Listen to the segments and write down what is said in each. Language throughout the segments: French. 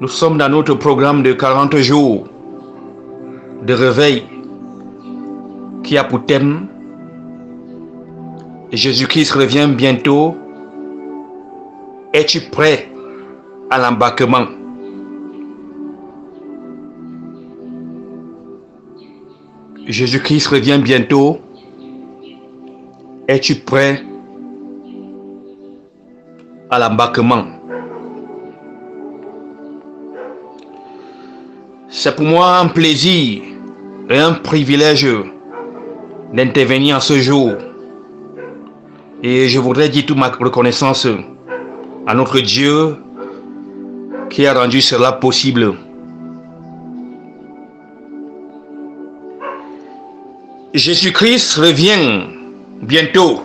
Nous sommes dans notre programme de 40 jours de réveil qui a pour thème Jésus-Christ revient bientôt. Es-tu prêt à l'embarquement? Jésus-Christ revient bientôt. Es-tu prêt à l'embarquement? C'est pour moi un plaisir et un privilège d'intervenir en ce jour. Et je voudrais dire toute ma reconnaissance à notre Dieu qui a rendu cela possible. Jésus-Christ revient bientôt.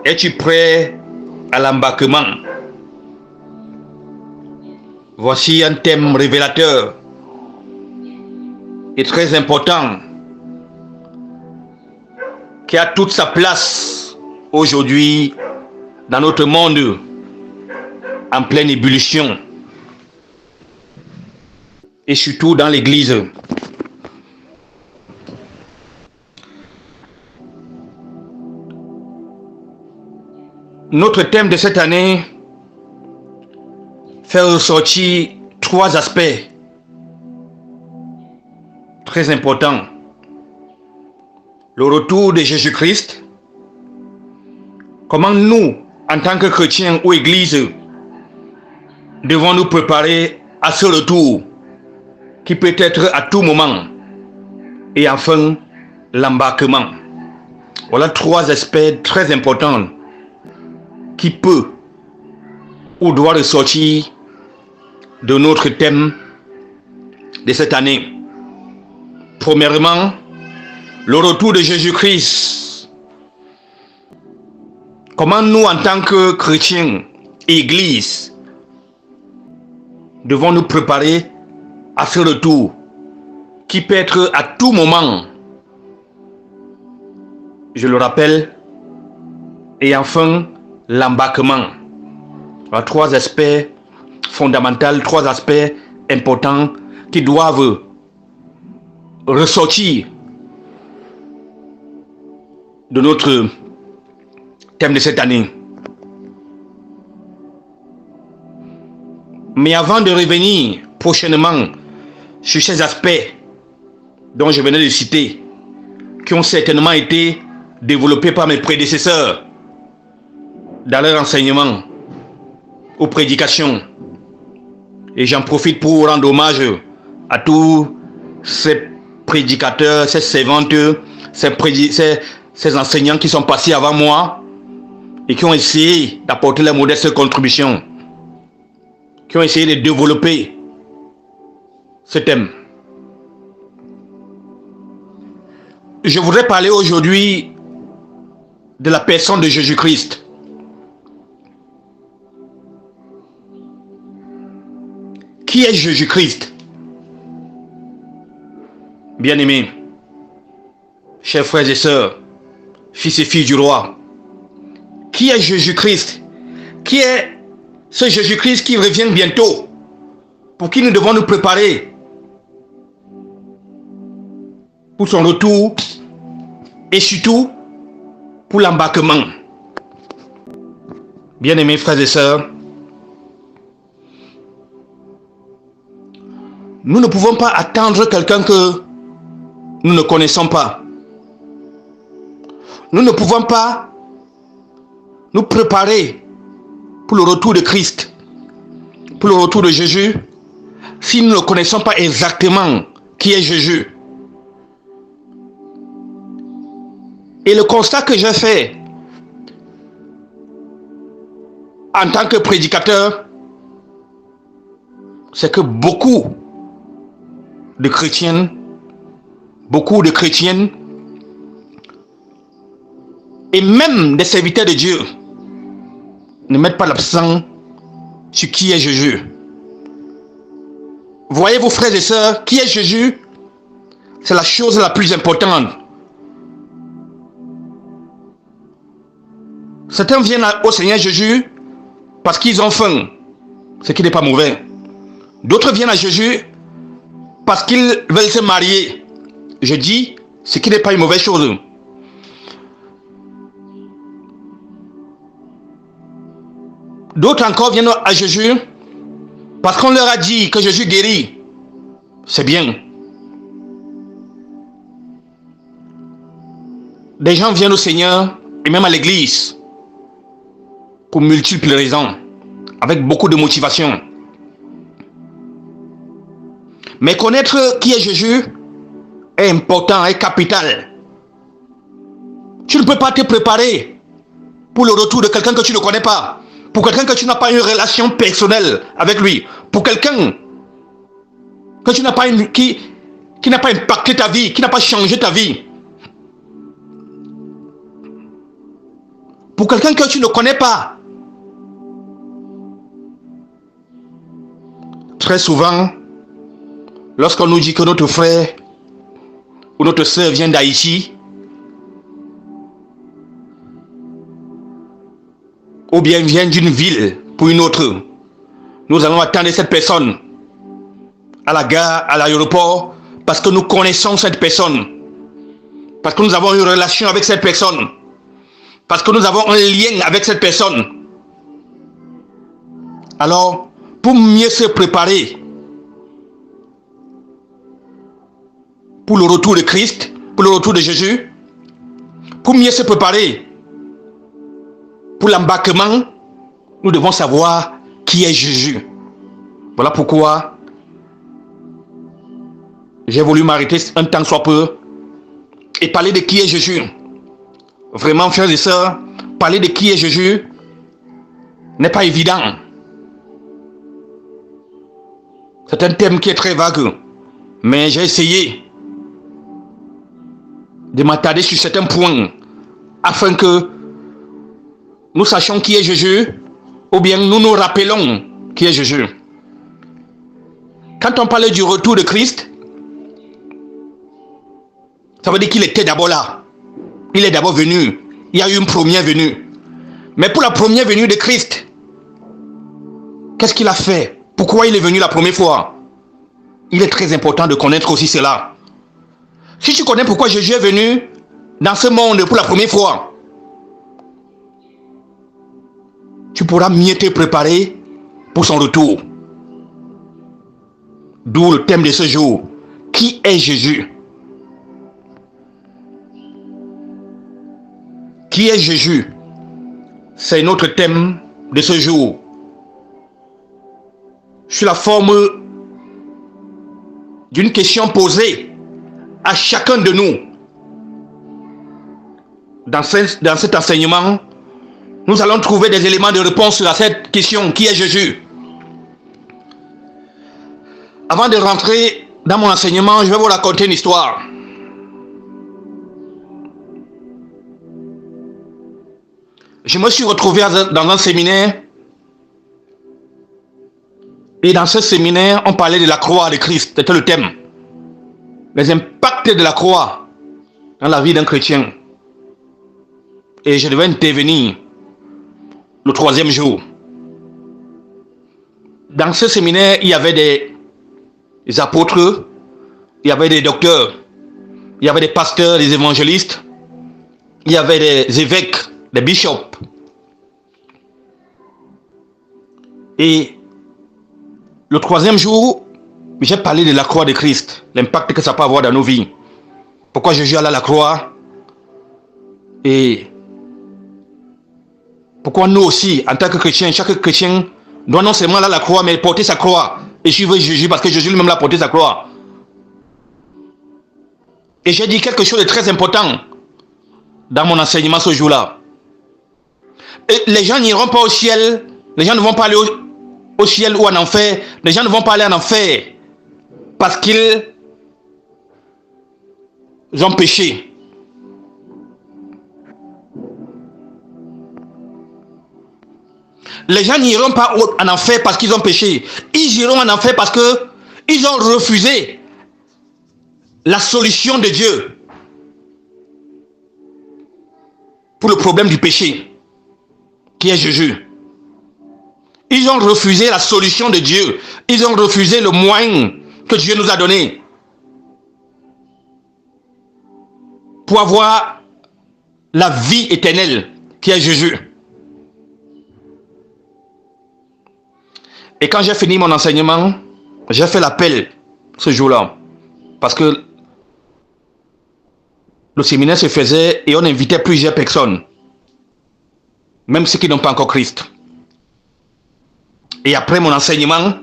Es-tu prêt à l'embarquement? Voici un thème révélateur et très important qui a toute sa place aujourd'hui dans notre monde en pleine ébullition et surtout dans l'Église. Notre thème de cette année fait ressortir trois aspects très importants. Le retour de Jésus-Christ, comment nous, en tant que chrétiens ou Église, devons nous préparer à ce retour qui peut être à tout moment, et enfin l'embarquement. Voilà trois aspects très importants qui peut ou doit ressortir de notre thème de cette année. Premièrement, le retour de Jésus-Christ. Comment nous, en tant que chrétiens et Église, devons nous préparer à ce retour qui peut être à tout moment, je le rappelle, et enfin l'embarquement. Voilà trois aspects fondamentaux, trois aspects importants qui doivent ressortir de notre thème de cette année. Mais avant de revenir prochainement sur ces aspects dont je venais de citer, qui ont certainement été développés par mes prédécesseurs dans leur enseignement aux prédications, et j'en profite pour rendre hommage à tous ces prédicateurs, ces servantes, ces enseignants qui sont passés avant moi et qui ont essayé d'apporter leur modeste contribution, qui ont essayé de développer ce thème. Je voudrais parler aujourd'hui de la personne de Jésus-Christ. Qui est Jésus-Christ? Bien-aimés, chers frères et sœurs, fils et filles du roi, qui est Jésus-Christ? Qui est ce Jésus-Christ qui revient bientôt? Pour qui nous devons nous préparer pour son retour et surtout pour l'embarquement. Bien-aimés frères et sœurs, nous ne pouvons pas attendre quelqu'un que nous ne connaissons pas. Nous ne pouvons pas nous préparer pour le retour de Christ, pour le retour de Jésus, si nous ne connaissons pas exactement qui est Jésus. Et le constat que j'ai fait en tant que prédicateur, c'est que beaucoup de chrétiens, beaucoup de chrétiennes, et même des serviteurs de Dieu, ne mettent pas l'accent sur qui est Jésus. Voyez-vous, frères et sœurs, qui est Jésus? C'est la chose la plus importante. Certains viennent au Seigneur Jésus parce qu'ils ont faim, ce qui n'est pas mauvais. D'autres viennent à Jésus parce qu'ils veulent se marier. Je dis, ce qui n'est pas une mauvaise chose. D'autres encore viennent à Jésus parce qu'on leur a dit que Jésus guérit. C'est bien. Des gens viennent au Seigneur et même à l'église pour multiples raisons, avec beaucoup de motivation. Mais connaître qui est Jésus est important, est capital. Tu ne peux pas te préparer pour le retour de quelqu'un que tu ne connais pas, pour quelqu'un que tu n'as pas une relation personnelle avec lui, pour quelqu'un que tu n'as pas qui n'a pas impacté ta vie, qui n'a pas changé ta vie. Pour quelqu'un que tu ne connais pas. Très souvent, lorsqu'on nous dit que notre frère ou notre sœur vient d'Haïti, ou bien vient d'une ville pour une autre, nous allons attendre cette personne à la gare, à l'aéroport, parce que nous connaissons cette personne, parce que nous avons une relation avec cette personne, parce que nous avons un lien avec cette personne. Alors, pour mieux se préparer pour le retour de Christ, pour le retour de Jésus, pour mieux se préparer pour l'embarquement, nous devons savoir qui est Jésus. Voilà pourquoi j'ai voulu m'arrêter un temps soit peu et parler de qui est Jésus. Vraiment, frères et sœurs, parler de qui est Jésus n'est pas évident. C'est un thème qui est très vague, mais j'ai essayé de m'attarder sur certains points afin que nous sachions qui est Jésus, ou bien nous nous rappelons qui est Jésus. Quand on parle du retour de Christ, ça veut dire qu'il était d'abord là. Il est d'abord venu. Il y a eu une première venue. Mais pour la première venue de Christ, qu'est-ce qu'il a fait? Pourquoi il est venu la première fois? Il est très important de connaître aussi cela. Si tu connais pourquoi Jésus est venu dans ce monde pour la première fois, tu pourras mieux te préparer pour son retour. D'où le thème de ce jour. Qui est Jésus? Qui est Jésus? C'est notre thème de ce jour. Sur la forme d'une question posée à chacun de nous. Dans cet enseignement, nous allons trouver des éléments de réponse à cette question. Qui est Jésus? Avant de rentrer dans mon enseignement, je vais vous raconter une histoire. Je me suis retrouvé dans un séminaire. Et dans ce séminaire, on parlait de la croix de Christ. C'était le thème. Les impacts de la croix dans la vie d'un chrétien. Et je devais intervenir le 3e jour. Dans ce séminaire, il y avait des apôtres, il y avait des docteurs, il y avait des pasteurs, des évangélistes, il y avait des évêques, des bishops. Et le 3e jour, j'ai parlé de la croix de Christ, l'impact que ça peut avoir dans nos vies. Pourquoi Jésus allait à la croix et pourquoi nous aussi, en tant que chrétiens, chaque chrétien doit non seulement aller à la croix, mais porter sa croix et suivre Jésus, parce que Jésus lui-même l'a porté sa croix. Et j'ai dit quelque chose de très important dans mon enseignement ce jour-là. Et les gens n'iront pas au ciel, les gens ne vont pas aller au ciel ou en enfer, les gens ne vont pas aller en enfer parce qu'ils ont péché. Les gens n'iront pas en enfer parce qu'ils ont péché. Ils iront en enfer parce qu'ils ont refusé la solution de Dieu pour le problème du péché, qui est Jésus. Ils ont refusé la solution de Dieu. Ils ont refusé le moyen que Dieu nous a donné pour avoir la vie éternelle qui est Jésus. Et quand j'ai fini mon enseignement, j'ai fait l'appel ce jour-là. Parce que le séminaire se faisait et on invitait plusieurs personnes. Même ceux qui n'ont pas encore Christ. Et après mon enseignement,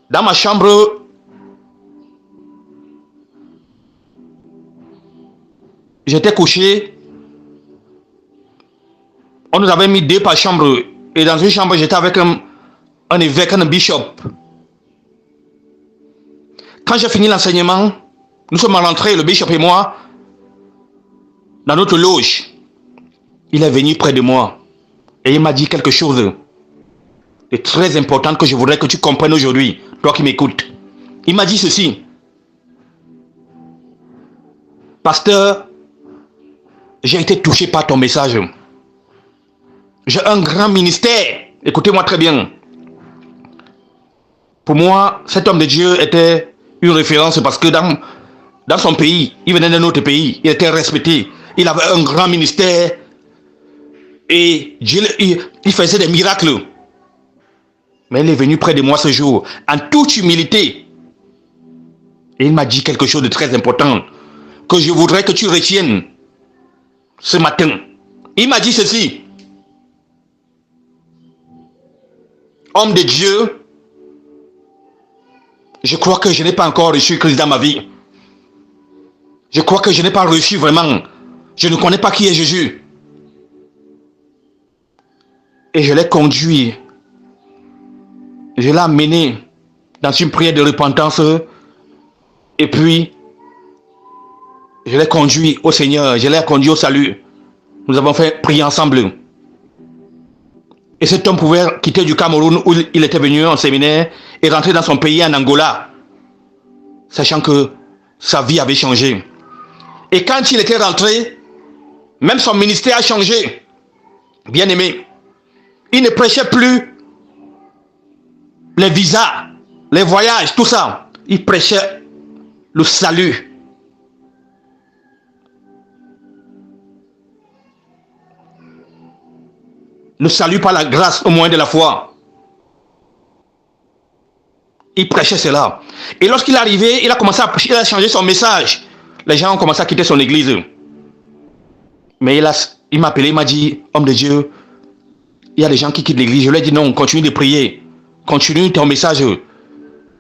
dans ma chambre, j'étais couché. On nous avait mis 2 par chambre. Et dans une chambre, j'étais avec un évêque, un bishop. Quand j'ai fini l'enseignement, nous sommes rentrés, le bishop et moi, dans notre loge. Il est venu près de moi. Et il m'a dit quelque chose de très important que je voudrais que tu comprennes aujourd'hui, toi qui m'écoutes. Il m'a dit ceci. Pasteur, j'ai été touché par ton message. J'ai un grand ministère. Écoutez-moi très bien. Pour moi, cet homme de Dieu était une référence parce que dans son pays, il venait d'un autre pays, il était respecté. Il avait un grand ministère et Dieu, il faisait des miracles. Mais il est venu près de moi ce jour, en toute humilité. Et il m'a dit quelque chose de très important que je voudrais que tu retiennes ce matin. Il m'a dit ceci. Homme de Dieu, je crois que je n'ai pas encore reçu Christ dans ma vie. Je crois que je n'ai pas reçu vraiment. Je ne connais pas qui est Jésus. Et je l'ai conduit. Je l'ai amené dans une prière de repentance. Et puis, je l'ai conduit au Seigneur. Je l'ai conduit au salut. Nous avons fait prier ensemble. Et cet homme pouvait quitter du Cameroun où il était venu en séminaire et rentrer dans son pays en Angola, sachant que sa vie avait changé. Et quand il était rentré, même son ministère a changé. Bien aimé, il ne prêchait plus les visas, les voyages, tout ça. Il prêchait le salut. Le salut par la grâce au moyen de la foi. Il prêchait cela. Et lorsqu'il est arrivé, il a changé son message. Les gens ont commencé à quitter son église. Mais il m'a appelé, il m'a dit, homme de Dieu, il y a des gens qui quittent l'église. Je lui ai dit non, continue de prier. Continue ton message.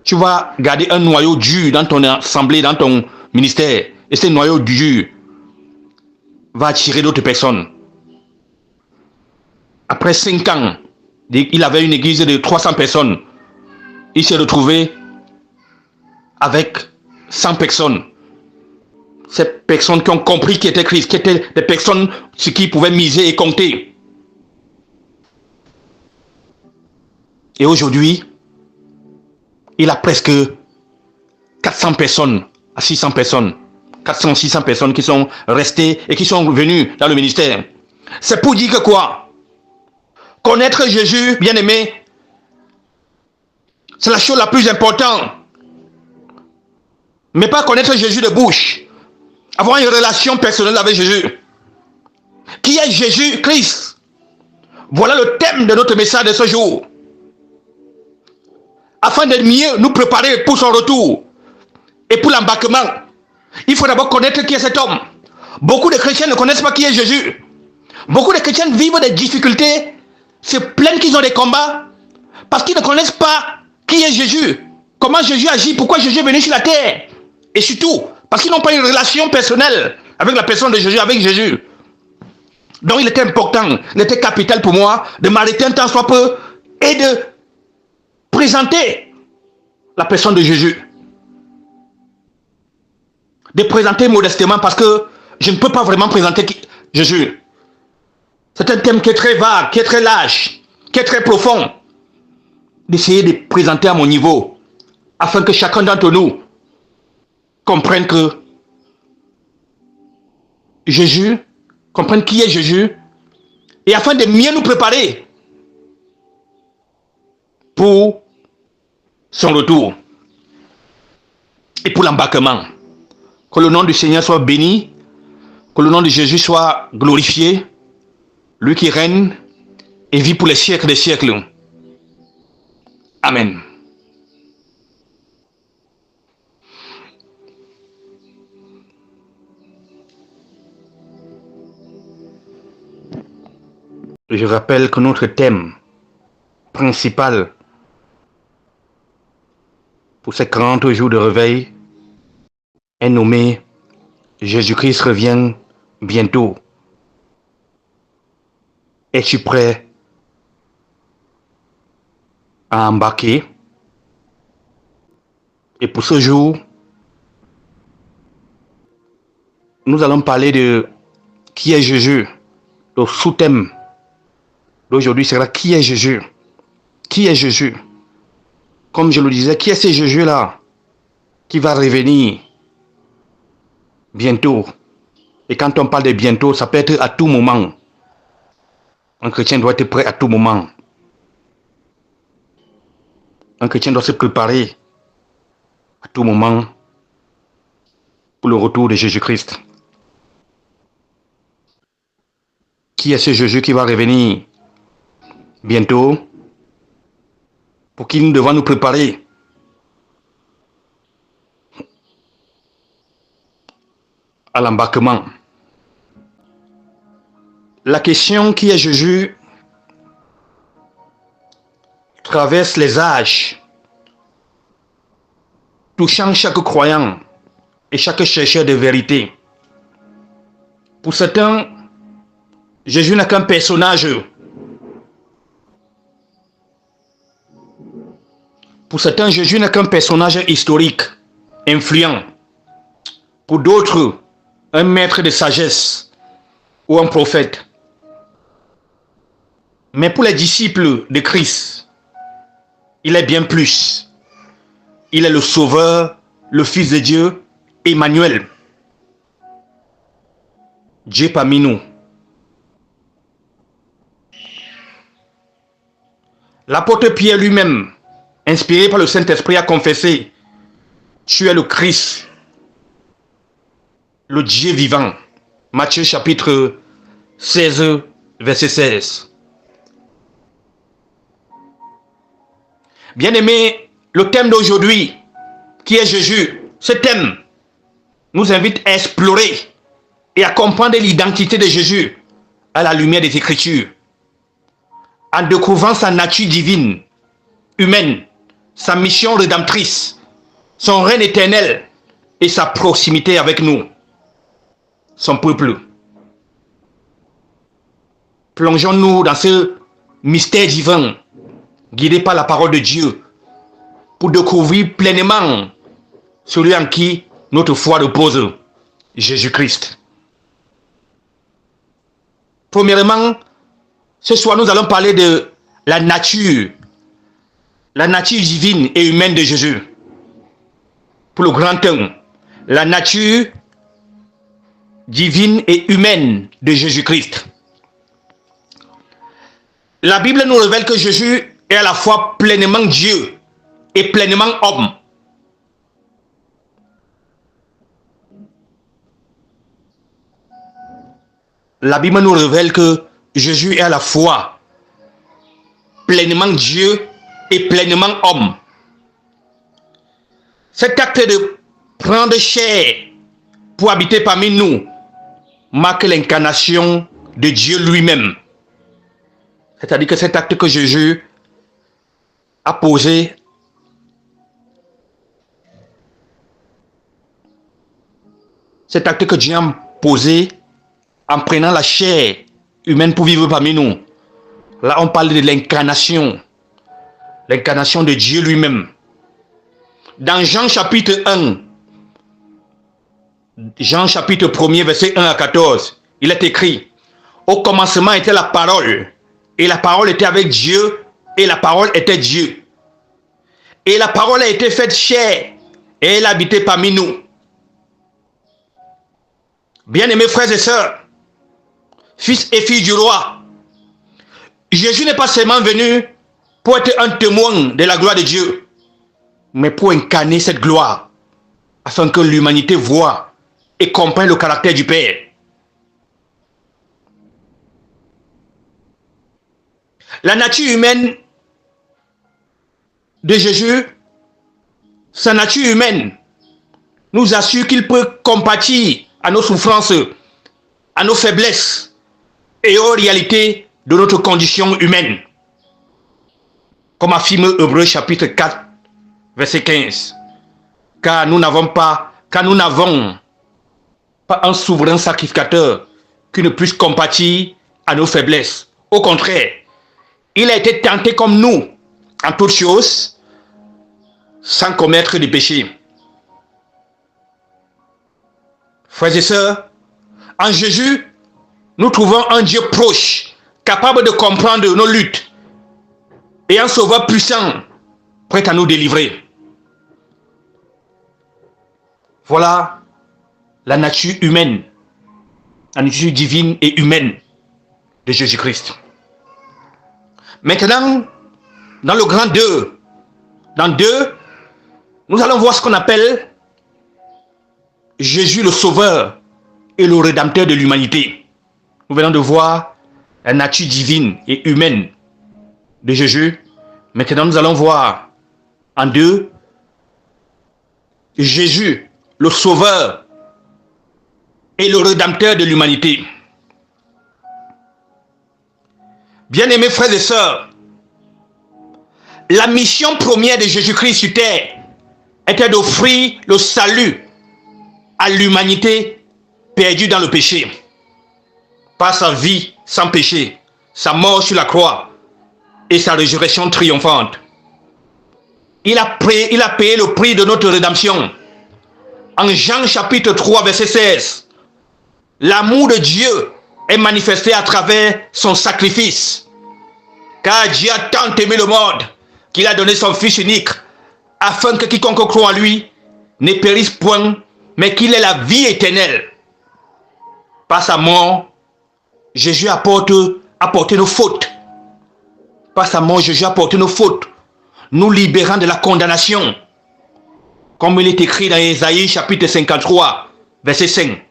Tu vas garder un noyau dur dans ton assemblée, dans ton ministère. Et ce noyau dur va attirer d'autres personnes. Après 5 ans, il avait une église de 300 personnes. Il s'est retrouvé avec 100 personnes. Ces personnes qui ont compris qui était Christ, qui étaient des personnes sur qui pouvaient miser et compter. Et aujourd'hui, il a presque 400 personnes à 600 personnes. 400, 600 personnes qui sont restées et qui sont venues dans le ministère. C'est pour dire que quoi? Connaître Jésus, bien-aimé, c'est la chose la plus importante. Mais pas connaître Jésus de bouche. Avoir une relation personnelle avec Jésus. Qui est Jésus Christ? Voilà le thème de notre message de ce jour. Afin de mieux nous préparer pour son retour et pour l'embarquement, il faut d'abord connaître qui est cet homme. Beaucoup de chrétiens ne connaissent pas qui est Jésus. Beaucoup de chrétiens vivent des difficultés, se plaignent qu'ils ont des combats parce qu'ils ne connaissent pas qui est Jésus, comment Jésus agit, pourquoi Jésus est venu sur la terre. Et surtout, parce qu'ils n'ont pas une relation personnelle avec la personne de Jésus, avec Jésus. Donc il était important, il était capital pour moi de m'arrêter un temps soit peu et de présenter la personne de Jésus. De présenter modestement parce que je ne peux pas vraiment présenter Jésus. C'est un thème qui est très vague, qui est très large, qui est très profond. D'essayer de présenter à mon niveau afin que chacun d'entre nous comprenne que Jésus, comprenne qui est Jésus et afin de mieux nous préparer pour son retour et pour l'embarquement. Que le nom du Seigneur soit béni, que le nom de Jésus soit glorifié, lui qui règne et vit pour les siècles des siècles. Amen. Je rappelle que notre thème principal pour ces 40 jours de réveil est nommé Jésus-Christ revient bientôt. Es-tu prêt à embarquer? Et pour ce jour, nous allons parler de qui est Jésus. Le sous-thème d'aujourd'hui sera qui est Jésus? Qui est Jésus? Comme je le disais, qui est ce Jésus-là qui va revenir bientôt? Et quand on parle de bientôt, ça peut être à tout moment. Un chrétien doit être prêt à tout moment. Un chrétien doit se préparer à tout moment pour le retour de Jésus-Christ. Qui est ce Jésus qui va revenir bientôt? Pour qui nous devons nous préparer? À l'embarquement. La question qui est Jésus traverse les âges, touchant chaque croyant et chaque chercheur de vérité. Pour certains, Jésus n'est qu'un personnage. Pour certains, Jésus n'est qu'un personnage historique, influent. Pour d'autres, un maître de sagesse ou un prophète. Mais pour les disciples de Christ, il est bien plus. Il est le Sauveur, le Fils de Dieu, Emmanuel. Dieu parmi nous. L'apôtre Pierre lui-même, inspiré par le Saint-Esprit, a confessé: tu es le Christ, le Dieu vivant. Matthieu chapitre 16, verset 16. Bien-aimés, le thème d'aujourd'hui, qui est Jésus, ce thème nous invite à explorer et à comprendre l'identité de Jésus à la lumière des Écritures, en découvrant sa nature divine, humaine, sa mission rédemptrice, son règne éternel et sa proximité avec nous, son peuple. Plongeons-nous dans ce mystère divin, guidé par la parole de Dieu, pour découvrir pleinement celui en qui notre foi repose, Jésus-Christ. Premièrement, ce soir, nous allons parler de la nature divine et humaine de Jésus. Pour le grand thème, la nature divine et humaine de Jésus-Christ. La Bible nous révèle que Jésus est à la fois pleinement Dieu et pleinement homme. La Bible nous révèle que Jésus est à la fois pleinement Dieu et pleinement homme. Cet acte de prendre chair pour habiter parmi nous marque l'incarnation de Dieu lui-même. C'est-à-dire que cet acte que Jésus a posé cet acte que Dieu a posé en prenant la chair humaine pour vivre parmi nous. Là, on parle de l'incarnation de Dieu lui-même. Dans Jean chapitre 1, Jean chapitre 1er, verset 1 à 14, il est écrit: au commencement était la parole, et la parole était avec Dieu, et la parole était Dieu. Et la parole a été faite chair, et elle habitait parmi nous. Bien-aimés frères et sœurs, fils et filles du roi, Jésus n'est pas seulement venu pour être un témoin de la gloire de Dieu, mais pour incarner cette gloire, afin que l'humanité voie et comprenne le caractère du Père. La nature humaine de Jésus, sa nature humaine, nous assure qu'il peut compatir à nos souffrances, à nos faiblesses et aux réalités de notre condition humaine. Comme affirme Hébreux chapitre 4, verset 15. Car nous n'avons pas un souverain sacrificateur qui ne puisse compatir à nos faiblesses. Au contraire, il a été tenté comme nous en toutes choses, sans commettre de péché. Frères et sœurs, en Jésus, nous trouvons un Dieu proche, capable de comprendre nos luttes, et un sauveur puissant, prêt à nous délivrer. Voilà la nature humaine, la nature divine et humaine de Jésus-Christ. Maintenant, dans le grand 2, dans 2, nous allons voir ce qu'on appelle Jésus le Sauveur et le Rédempteur de l'humanité. Nous venons de voir la nature divine et humaine de Jésus. Maintenant, nous allons voir en 2, Jésus le Sauveur et le Rédempteur de l'humanité. Bien-aimés frères et sœurs, la mission première de Jésus-Christ sur terre était d'offrir le salut à l'humanité perdue dans le péché. Par sa vie sans péché, sa mort sur la croix et sa résurrection triomphante. Il a payé le prix de notre rédemption. En Jean chapitre 3, verset 16, l'amour de Dieu est manifesté à travers son sacrifice. Car Dieu a tant aimé le monde qu'il a donné son Fils unique, afin que quiconque croit en lui ne périsse point, mais qu'il ait la vie éternelle. Par sa mort, Jésus a porté nos fautes. Par sa mort, Jésus a porté nos fautes, nous libérant de la condamnation. Comme il est écrit dans Ésaïe chapitre 53, verset 5.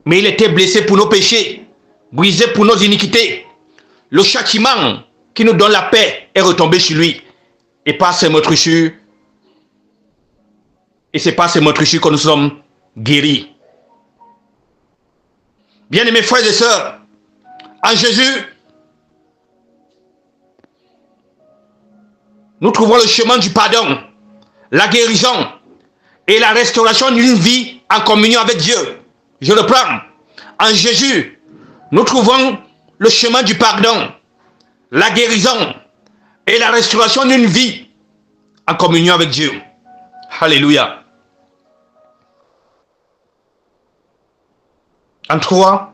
Mais il était blessé pour nos péchés, brisé pour nos iniquités. Le châtiment qui nous donne la paix est retombé sur lui. Et par ses meurtrissures, c'est par ses meurtrissures que nous sommes guéris. Bien-aimés frères et sœurs, en Jésus, nous trouvons le chemin du pardon, la guérison et la restauration d'une vie en communion avec Dieu. Je reprends. En Jésus, nous trouvons le chemin du pardon, la guérison et la restauration d'une vie en communion avec Dieu. Alléluia. En 3,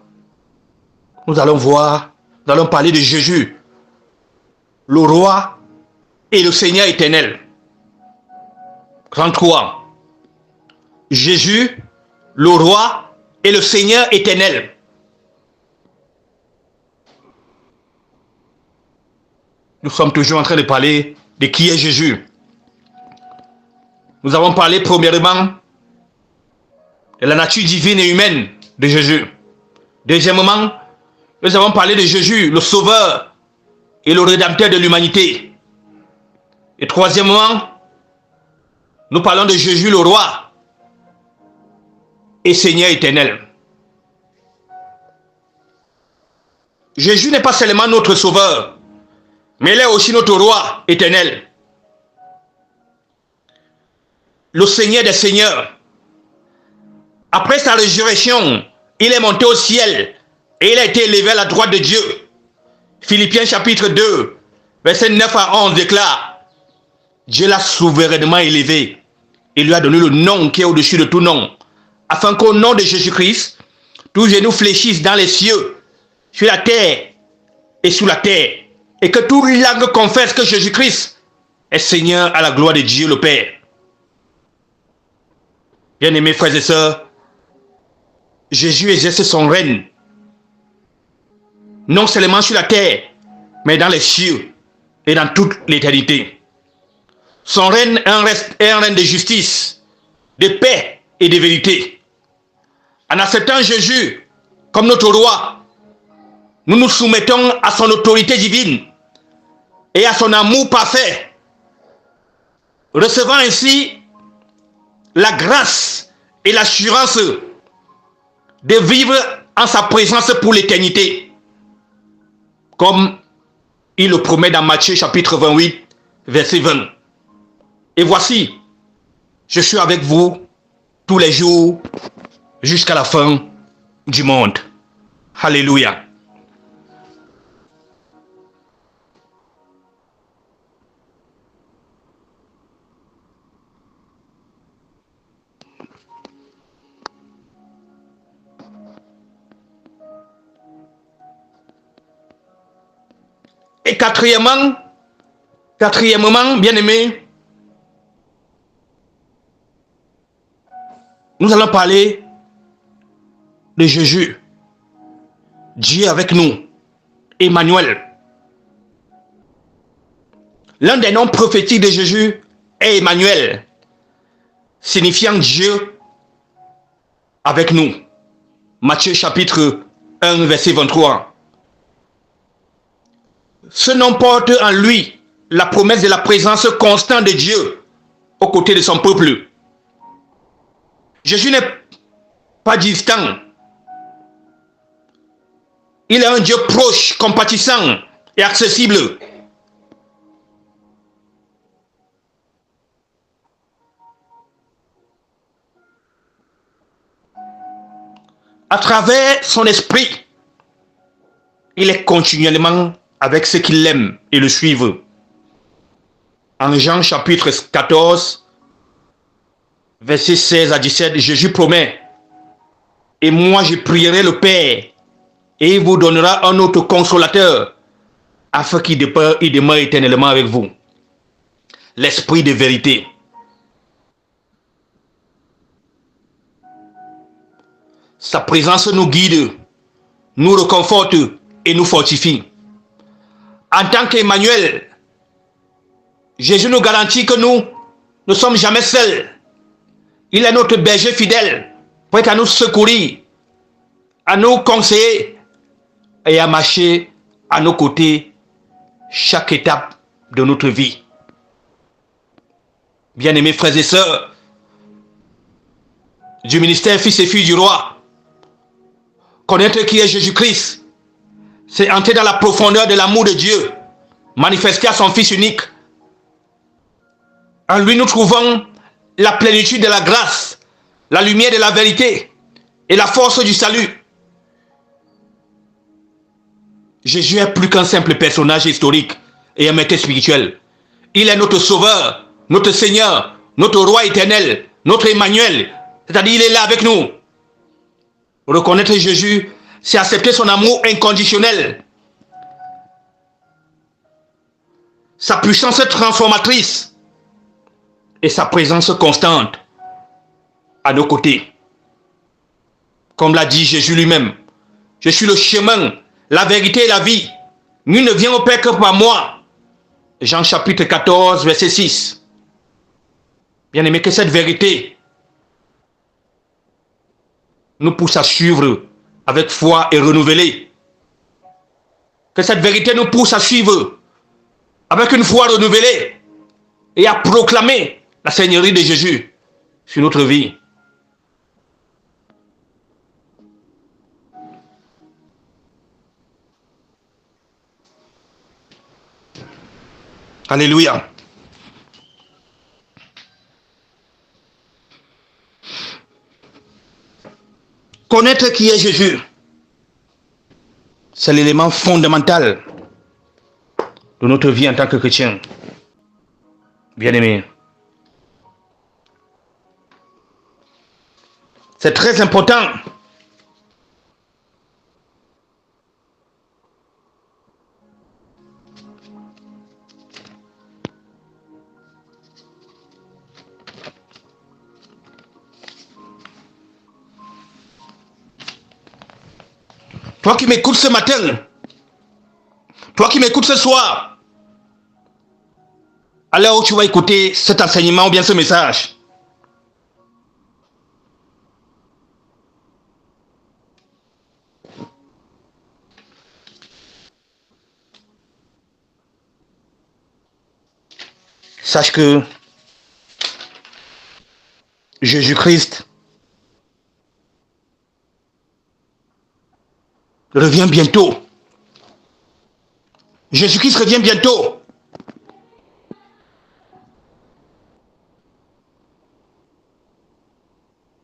nous allons parler de Jésus, le roi et le Seigneur éternel. 33. Jésus, le roi et le Seigneur éternel. Nous sommes toujours en train de parler de qui est Jésus. Nous avons parlé premièrement de la nature divine et humaine de Jésus. Deuxièmement, nous avons parlé de Jésus, le Sauveur et le Rédempteur de l'humanité. Et troisièmement, nous parlons de Jésus, le Roi et Seigneur éternel. Jésus n'est pas seulement notre Sauveur, mais il est aussi notre Roi éternel. Le Seigneur des Seigneurs. Après sa résurrection, il est monté au ciel et il a été élevé à la droite de Dieu. Philippiens chapitre 2, verset 9 à 11 déclare: Dieu l'a souverainement élevé et lui a donné le nom qui est au-dessus de tout nom, afin qu'au nom de Jésus-Christ, tous genou fléchissent dans les cieux, sur la terre et sous la terre, et que toute langue confesse que Jésus-Christ est Seigneur à la gloire de Dieu le Père. Bien-aimés frères et sœurs, Jésus exerce son règne non seulement sur la terre, mais dans les cieux et dans toute l'éternité. Son règne est un règne de justice, de paix et de vérité. En acceptant Jésus comme notre roi, nous nous soumettons à son autorité divine et à son amour parfait, recevant ainsi la grâce et l'assurance de vivre en sa présence pour l'éternité, comme il le promet dans Matthieu chapitre 28, verset 20. Et voici, je suis avec vous tous les jours jusqu'à la fin du monde. Alléluia. Et quatrièmement, bien aimé, nous allons parler de Jésus, Dieu avec nous, Emmanuel. L'un des noms prophétiques de Jésus est Emmanuel, signifiant Dieu avec nous. Matthieu chapitre 1, verset 23. Ce nom porte en lui la promesse de la présence constante de Dieu aux côtés de son peuple. Jésus n'est pas distant. Il est un Dieu proche, compatissant et accessible. À travers son esprit, il est continuellement avec ceux qui l'aiment et le suivent. En Jean chapitre 14, versets 16 à 17, Jésus promet: et moi je prierai le Père, et il vous donnera un autre consolateur, afin qu'il demeure éternellement avec vous. L'esprit de vérité. Sa présence nous guide, nous réconforte et nous fortifie. En tant qu'Emmanuel, Jésus nous garantit que nous ne sommes jamais seuls. Il est notre berger fidèle, prêt à nous secourir, à nous conseiller et à marcher à nos côtés chaque étape de notre vie. Bien-aimés frères et sœurs du ministère Fils et Filles du Roi, connaître qui est Jésus-Christ, c'est entrer dans la profondeur de l'amour de Dieu, manifesté à son Fils unique. En lui, nous trouvons la plénitude de la grâce, la lumière de la vérité et la force du salut. Jésus est plus qu'un simple personnage historique et un maître spirituel. Il est notre Sauveur, notre Seigneur, notre Roi éternel, notre Emmanuel, c'est-à-dire il est là avec nous. Reconnaître Jésus, c'est accepter son amour inconditionnel, sa puissance transformatrice et sa présence constante à nos côtés. Comme l'a dit Jésus lui-même, je suis le chemin, la vérité et la vie. Nul ne vient au Père que par moi. Jean chapitre 14, verset 6. Bien-aimé, que cette vérité nous pousse à suivre avec foi et renouvelée. Que cette vérité nous pousse à suivre avec une foi renouvelée et à proclamer la Seigneurie de Jésus sur notre vie. Alléluia. Connaître qui est Jésus, c'est l'élément fondamental de notre vie en tant que chrétien. Bien-aimé, c'est très important. Toi qui m'écoutes ce matin, Toi qui m'écoutes ce soir, à l'heure où tu vas écouter cet enseignement ou bien ce message, sache que Jésus-Christ revient bientôt. Jésus-Christ revient bientôt.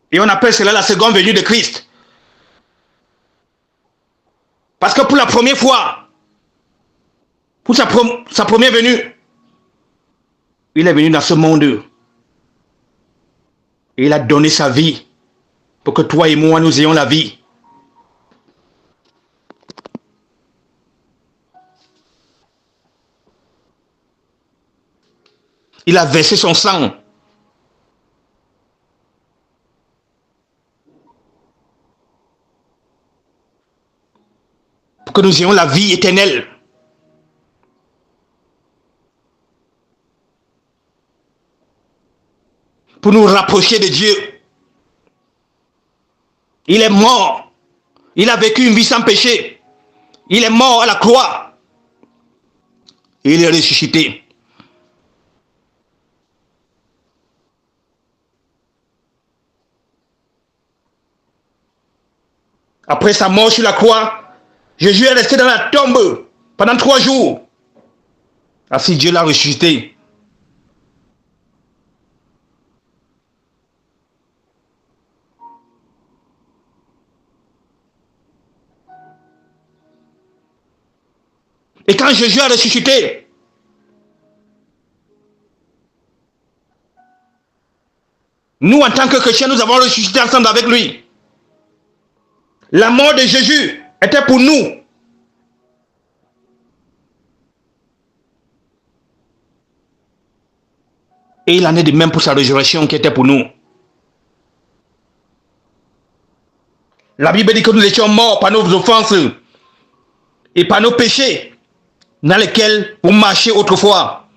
Et on appelle cela la seconde venue de Christ. Parce que pour la première fois, pour sa première venue, il est venu dans ce monde. Et il a donné sa vie pour que toi et moi, nous ayons la vie. Il a versé son sang pour que nous ayons la vie éternelle. Pour nous rapprocher de Dieu. Il est mort. Il a vécu une vie sans péché. Il est mort à la croix. Et il est ressuscité. Après sa mort sur la croix, Jésus est resté dans la tombe pendant 3 jours. Ainsi Dieu l'a ressuscité. Et quand Jésus a ressuscité, nous en tant que chrétiens, nous avons ressuscité ensemble avec lui. La mort de Jésus était pour nous. Et il en est de même pour sa résurrection qui était pour nous. La Bible dit que nous étions morts par nos offenses et par nos péchés dans lesquels on marchait autrefois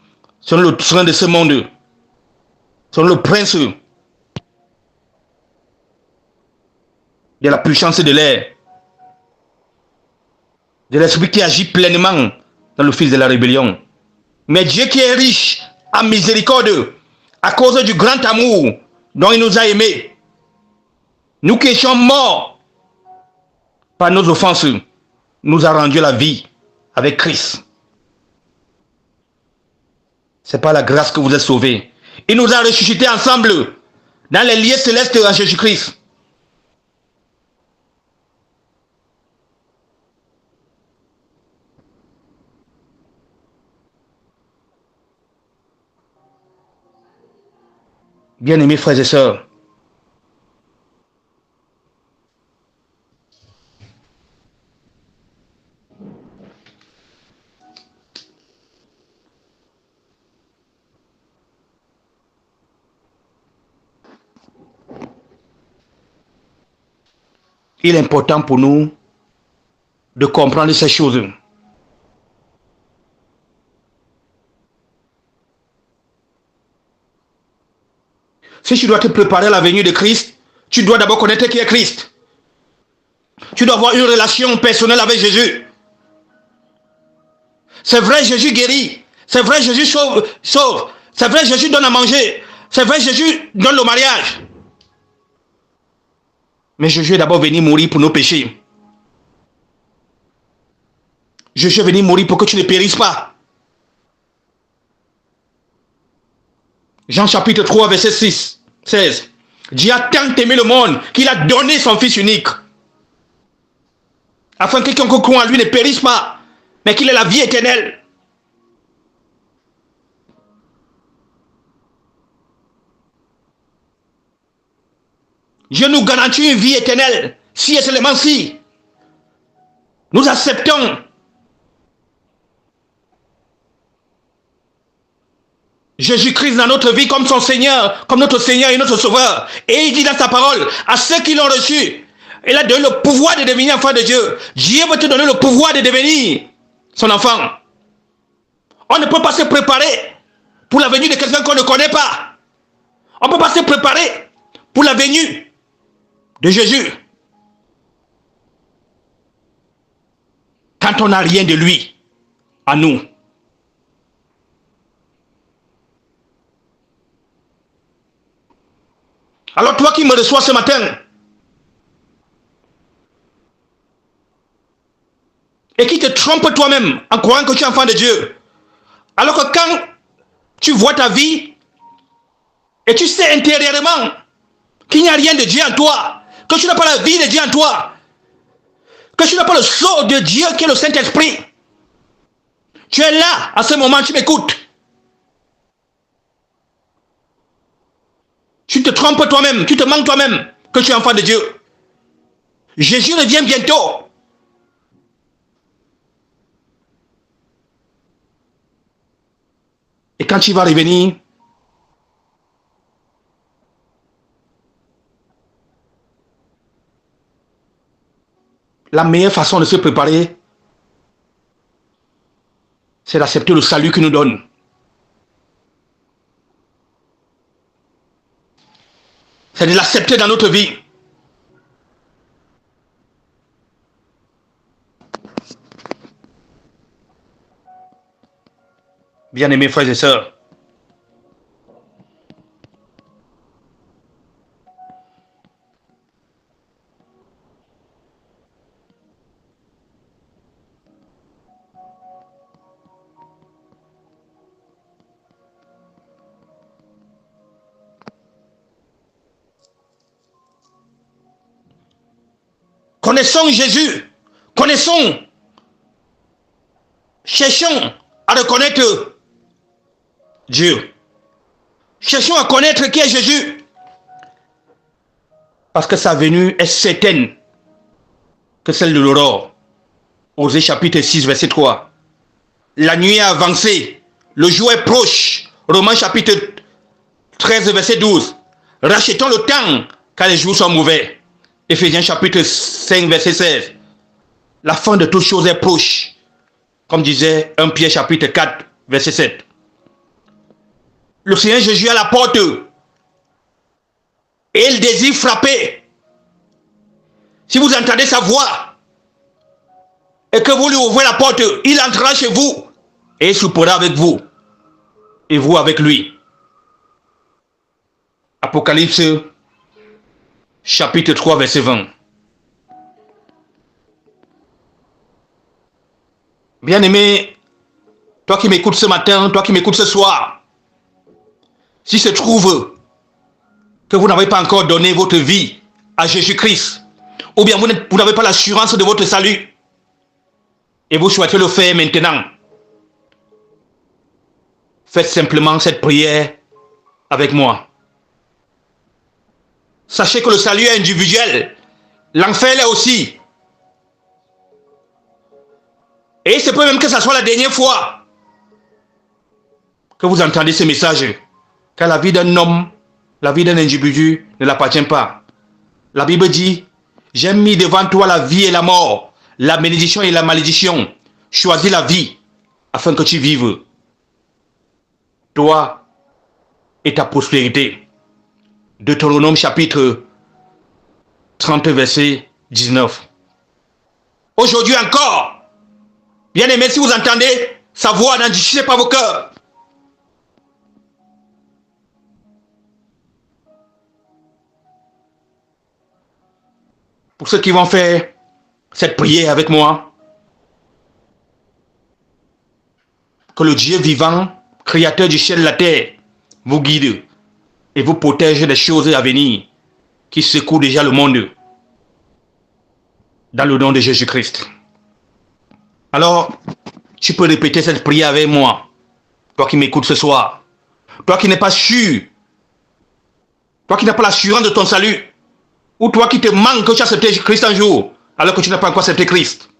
selon le train de ce monde, selon le prince de la puissance de l'air, de l'esprit qui agit pleinement dans le fils de la rébellion. Mais Dieu qui est riche en miséricorde, à cause du grand amour dont il nous a aimés, nous qui étions morts par nos offenses, nous a rendu la vie avec Christ. C'est par la grâce que vous êtes sauvés. Il nous a ressuscités ensemble dans les lieux célestes en Jésus-Christ. Bien-aimés frères et sœurs, il est important pour nous de comprendre ces choses. Si tu dois te préparer à la venue de Christ, tu dois d'abord connaître qui est Christ. Tu dois avoir une relation personnelle avec Jésus. C'est vrai, Jésus guérit. C'est vrai, Jésus sauve. C'est vrai, Jésus donne à manger. C'est vrai, Jésus donne le mariage. Mais Jésus est d'abord venu mourir pour nos péchés. Jésus est venu mourir pour que tu ne périsses pas. Jean chapitre 3, verset 16. Dieu a tant aimé le monde qu'il a donné son Fils unique. Afin que quiconque croit en lui ne périsse pas, mais qu'il ait la vie éternelle. Dieu nous garantit une vie éternelle, si et seulement si nous acceptons Jésus-Christ dans notre vie comme son Seigneur, comme notre Seigneur et notre Sauveur. Et il dit dans sa parole, à ceux qui l'ont reçu, il a donné le pouvoir de devenir enfant de Dieu. Dieu va te donner le pouvoir de devenir son enfant. On ne peut pas se préparer pour la venue de quelqu'un qu'on ne connaît pas. On ne peut pas se préparer pour la venue de Jésus quand on n'a rien de lui à nous. Alors toi qui me reçois ce matin et qui te trompes toi-même en croyant que tu es enfant de Dieu, alors que quand tu vois ta vie et tu sais intérieurement qu'il n'y a rien de Dieu en toi, que tu n'as pas la vie de Dieu en toi, que tu n'as pas le sceau de Dieu qui est le Saint-Esprit, tu es là, à ce moment, tu m'écoutes. Tu te trompes toi-même, tu te manques toi-même que tu es enfant de Dieu. Jésus revient bientôt. Et quand il va revenir, la meilleure façon de se préparer, c'est d'accepter le salut qu'il nous donne. C'est de l'accepter dans notre vie. Bien-aimés frères et sœurs, connaissons Jésus, connaissons, cherchons à reconnaître Dieu. Cherchons à connaître qui est Jésus. Parce que sa venue est certaine que celle de l'aurore. Osée chapitre 6, verset 3. La nuit a avancé, le jour est proche. Romains chapitre 13, verset 12. Rachetons le temps car les jours sont mauvais. Éphésiens chapitre 5, verset 16. La fin de toutes choses est proche. Comme disait 1 Pierre chapitre 4, verset 7. Le Seigneur Jésus est à la porte et il désire frapper. Si vous entendez sa voix et que vous lui ouvrez la porte, il entrera chez vous et il soupera avec vous et vous avec lui. Apocalypse chapitre 3, verset 20. Bien-aimé, toi qui m'écoutes ce matin, toi qui m'écoutes ce soir, si se trouve que vous n'avez pas encore donné votre vie à Jésus-Christ, ou bien vous n'avez pas l'assurance de votre salut, et vous souhaitez le faire maintenant, faites simplement cette prière avec moi. Sachez que le salut est individuel, l'enfer l'est aussi. Et il se peut même que ce soit la dernière fois que vous entendez ce message. Car la vie d'un homme, la vie d'un individu ne l'appartient pas. La Bible dit, j'ai mis devant toi la vie et la mort, la bénédiction et la malédiction. Choisis la vie afin que tu vives. Toi et ta prospérité. Deutéronome chapitre 30, verset 19. Aujourd'hui encore, bien aimé, si vous entendez sa voix, n'endurcissez pas vos cœurs. Pour ceux qui vont faire cette prière avec moi, que le Dieu vivant, créateur du ciel et de la terre, vous guide et vous protège des choses à venir qui secouent déjà le monde. Dans le nom de Jésus-Christ. Alors, tu peux répéter cette prière avec moi. Toi qui m'écoutes ce soir. Toi qui n'es pas sûr. Toi qui n'as pas l'assurance de ton salut. Ou toi qui te manques que tu as accepté Christ un jour, alors que tu n'as pas encore accepté Christ.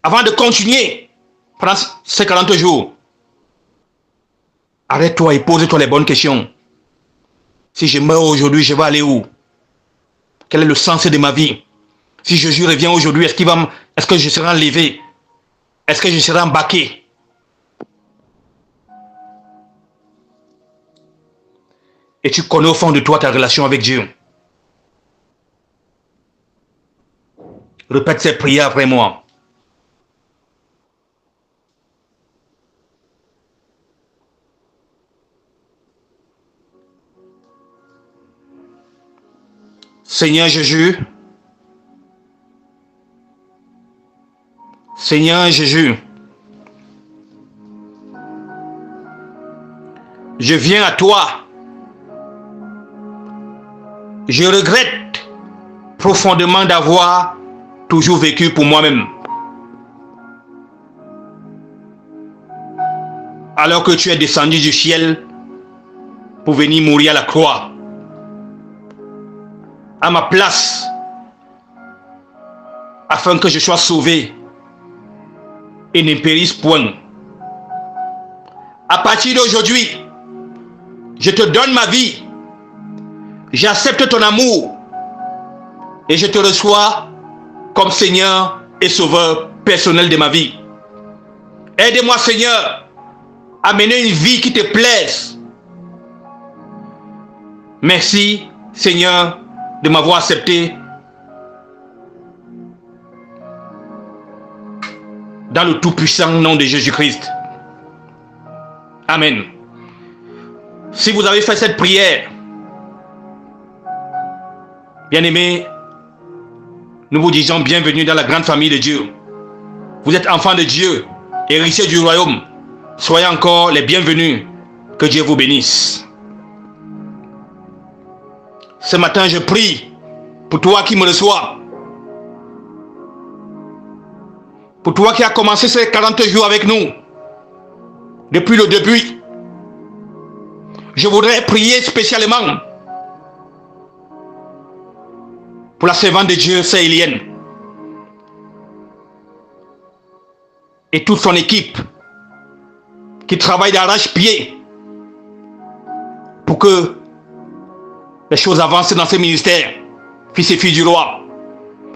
Avant de continuer, pendant ces 40 jours, arrête-toi et pose-toi les bonnes questions. Si je meurs aujourd'hui, je vais aller où? Quel est le sens de ma vie? Si Jésus revient aujourd'hui, est-ce qu'il va Est-ce que je serai enlevé? Est-ce que je serai embarqué? Et tu connais au fond de toi ta relation avec Dieu. Répète ces prières après moi. Seigneur Jésus, Seigneur Jésus, je viens à toi. Je regrette profondément d'avoir toujours vécu pour moi-même. Alors que tu es descendu du ciel pour venir mourir à la croix. À ma place, afin que je sois sauvé et ne périsse point. À partir d'aujourd'hui, je te donne ma vie, j'accepte ton amour et je te reçois comme Seigneur et Sauveur personnel de ma vie. Aide-moi, Seigneur, à mener une vie qui te plaise. Merci, Seigneur, de m'avoir accepté dans le tout-puissant nom de Jésus-Christ. Amen. Si vous avez fait cette prière, bien-aimés, nous vous disons bienvenue dans la grande famille de Dieu. Vous êtes enfants de Dieu, héritiers du royaume. Soyez encore les bienvenus. Que Dieu vous bénisse. Ce matin, je prie pour toi qui me reçois. Pour toi qui as commencé ces 40 jours avec nous. Depuis le début. Je voudrais prier spécialement pour la servante de Dieu, Sœur Élienne. Et toute son équipe qui travaille d'arrache-pied pour que les choses avancent dans ce ministère, fils et filles du roi.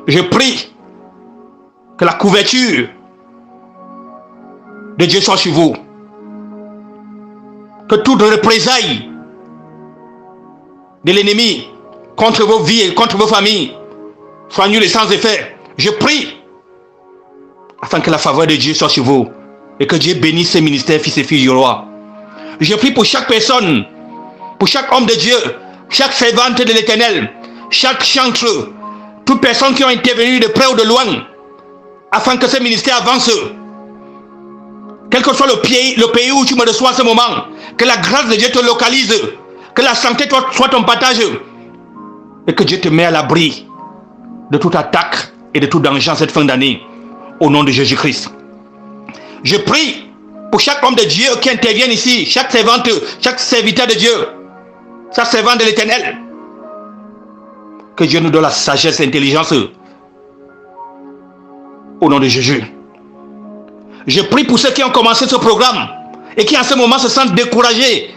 Je prie que la couverture de Dieu soit sur vous. Que toute représailles de l'ennemi contre vos vies et contre vos familles soit nulle et sans effet. Je prie afin que la faveur de Dieu soit sur vous et que Dieu bénisse ce ministère, fils et filles du roi. Je prie pour chaque personne, pour chaque homme de Dieu, chaque servante de l'Éternel, chaque chantre, toute personne qui ont intervenu de près ou de loin, afin que ce ministère avance. Quel que soit le pays où tu me reçois en ce moment, que la grâce de Dieu te localise, que la santé soit ton partage, et que Dieu te met à l'abri de toute attaque et de tout danger en cette fin d'année, au nom de Jésus-Christ. Je prie pour chaque homme de Dieu qui intervient ici, chaque servante, chaque serviteur de Dieu, chaque servant de l'Éternel, que Dieu nous donne la sagesse et l'intelligence, au nom de Jésus. Je prie pour ceux qui ont commencé ce programme et qui en ce moment se sentent découragés.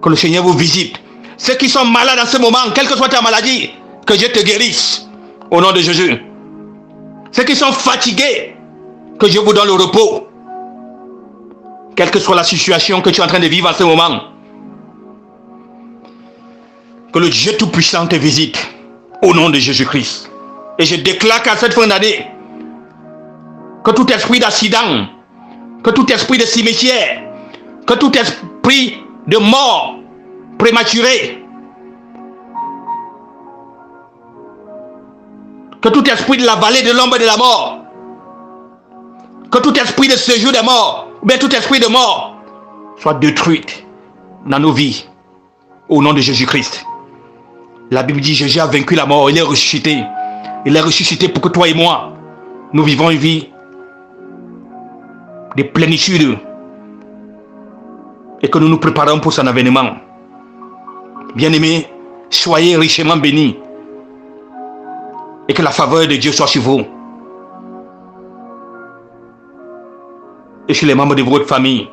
Que le Seigneur vous visite. Ceux qui sont malades en ce moment, quelle que soit ta maladie, que Dieu te guérisse, au nom de Jésus. Ceux qui sont fatigués, que Dieu vous donne le repos. Quelle que soit la situation que tu es en train de vivre en ce moment. Que le Dieu Tout-Puissant te visite, au nom de Jésus-Christ. Et je déclare qu'à cette fin d'année, que tout esprit d'accident, que tout esprit de cimetière, que tout esprit de mort prématurée, que tout esprit de la vallée de l'ombre de la mort, que tout esprit de séjour des morts, ou bien tout esprit de mort, soit détruit dans nos vies, au nom de Jésus-Christ. La Bible dit, Jésus a vaincu la mort, il est ressuscité. Il est ressuscité pour que toi et moi, nous vivons une vie de plénitude et que nous nous préparons pour son avènement. Bien-aimés, soyez richement bénis et que la faveur de Dieu soit sur vous et sur les membres de votre famille.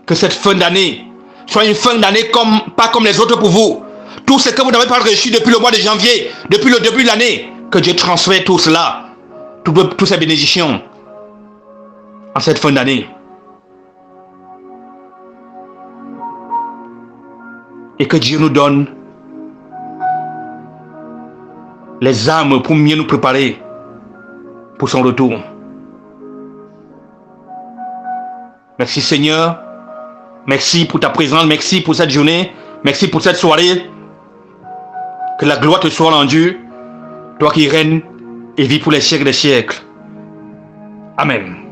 Que cette fin d'année soit une fin d'année pas comme les autres pour vous. Tout ce que vous n'avez pas reçu depuis le mois de janvier, depuis le début de l'année, que Dieu transfère tout cela, toutes ces bénédictions en cette fin d'année. Et que Dieu nous donne les armes pour mieux nous préparer pour son retour. Merci Seigneur. Merci pour ta présence. Merci pour cette journée. Merci pour cette soirée. Que la gloire te soit rendue. Toi qui règnes et vis pour les siècles des siècles. Amen.